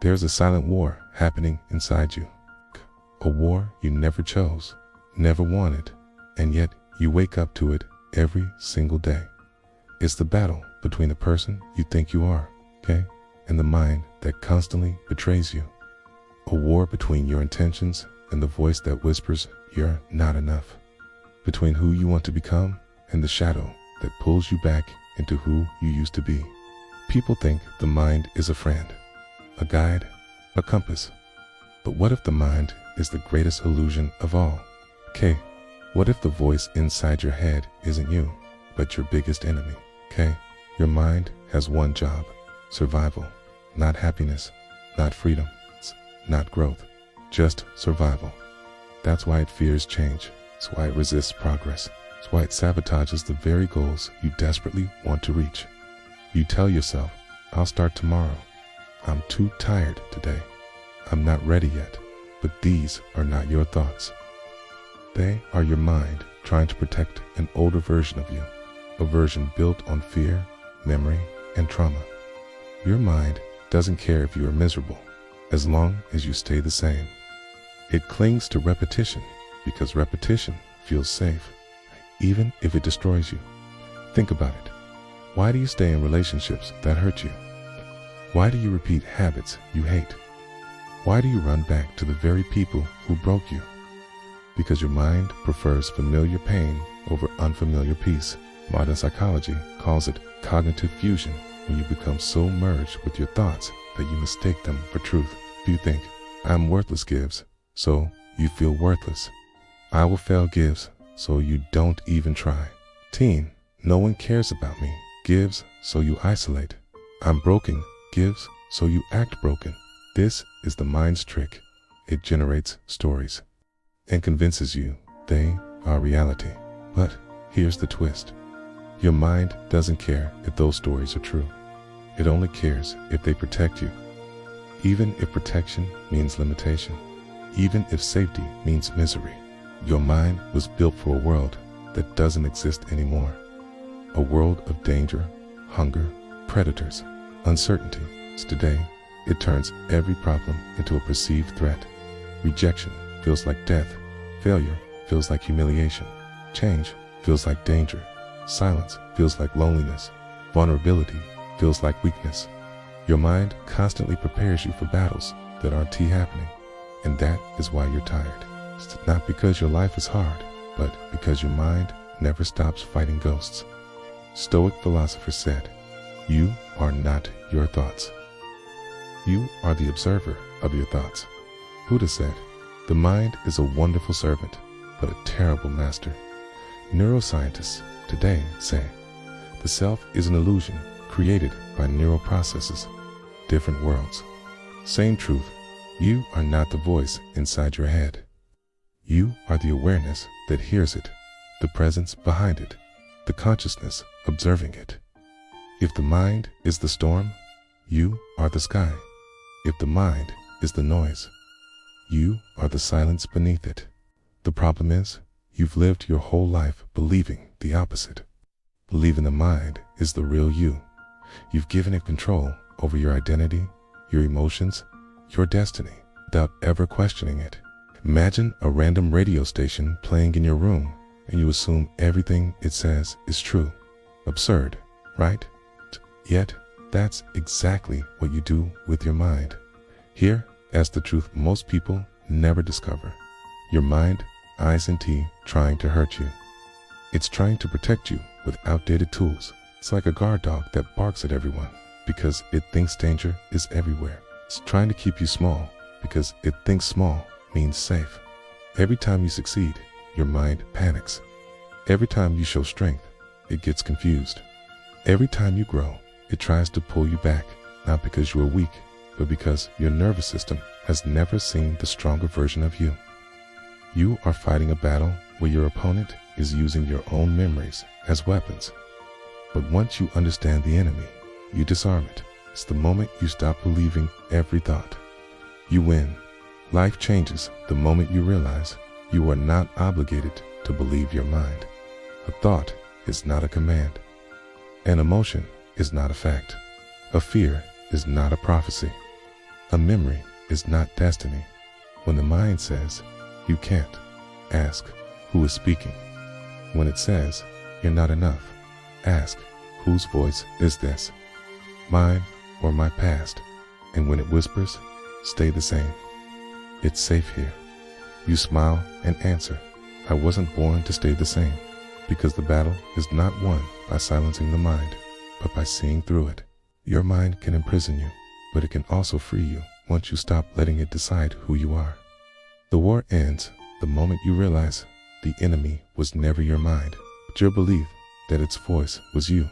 There's a silent war happening inside you. A war you never chose, never wanted, and yet you wake up to it every single day. It's the battle between the person you think you are, and the mind that constantly betrays you. A war between your intentions and the voice that whispers you're not enough. Between who you want to become and the shadow that pulls you back into who you used to be. People think the mind is a friend, a guide, a compass. But what if the mind is the greatest illusion of all? What if the voice inside your head isn't you, but your biggest enemy? Your mind has one job: survival, not happiness, not freedom, not growth, just survival. That's why it fears change. That's why it resists progress. That's why it sabotages the very goals you desperately want to reach. You tell yourself, I'll start tomorrow. I'm too tired today. I'm not ready yet. But these are not your thoughts. They are your mind trying to protect an older version of you, a version built on fear, memory, and trauma. Your mind doesn't care if you are miserable, as long as you stay the same. It clings to repetition because repetition feels safe, even if it destroys you. Think about it. Why do you stay in relationships that hurt you? Why do you repeat habits you hate? Why do you run back to the very people who broke you? Because your mind prefers familiar pain over unfamiliar peace. Modern psychology calls it cognitive fusion, when you become so merged with your thoughts that you mistake them for truth. You think, I'm worthless gives, so you feel worthless. I will fail gives, so you don't even try. Teen, no one cares about me gives, so you isolate. I'm broken gives, so you act broken. This is the mind's trick. It generates stories and convinces you they are reality. But here's the twist. Your mind doesn't care if those stories are true. It only cares if they protect you. Even if protection means limitation, even if safety means misery, your mind was built for a world that doesn't exist anymore. A world of danger, hunger, predators, uncertainty. Today, it turns every problem into a perceived threat. Rejection feels like death. Failure feels like humiliation. Change feels like danger. Silence feels like loneliness. Vulnerability feels like weakness. Your mind constantly prepares you for battles that aren't happening. And that is why you're tired. It's not because your life is hard, but because your mind never stops fighting ghosts. Stoic philosophers said, you are not your thoughts. You are the observer of your thoughts. Buddha said, the mind is a wonderful servant, but a terrible master. Neuroscientists today say, the self is an illusion created by neural processes, different worlds. Same truth, you are not the voice inside your head. You are the awareness that hears it, the presence behind it, the consciousness observing it. If the mind is the storm, you are the sky. If the mind is the noise, you are the silence beneath it. The problem is, you've lived your whole life believing the opposite. Believing the mind is the real you. You've given it control over your identity, your emotions, your destiny, without ever questioning it. Imagine a random radio station playing in your room, and you assume everything it says is true. Absurd, right? Yet, that's exactly what you do with your mind. Here, as the truth most people never discover. Your mind, eyes and teeth, trying to hurt you. It's trying to protect you with outdated tools. It's like a guard dog that barks at everyone because it thinks danger is everywhere. It's trying to keep you small because it thinks small means safe. Every time you succeed, your mind panics. Every time you show strength, it gets confused. Every time you grow, it tries to pull you back, not because you are weak, but because your nervous system has never seen the stronger version of you. You are fighting a battle where your opponent is using your own memories as weapons. But once you understand the enemy, you disarm it. It's the moment you stop believing every thought. You win. Life changes the moment you realize you are not obligated to believe your mind. A thought is not a command. An emotion is not a fact. A fear is not a prophecy. A memory is not destiny. When the mind says, you can't, ask, who is speaking? When it says, you're not enough, ask, whose voice is this? Mine or my past? And when it whispers, stay the same. It's safe here. You smile and answer, I wasn't born to stay the same, because the battle is not won by silencing the mind, but by seeing through it. Your mind can imprison you, but it can also free you once you stop letting it decide who you are. The war ends the moment you realize the enemy was never your mind, but your belief that its voice was you.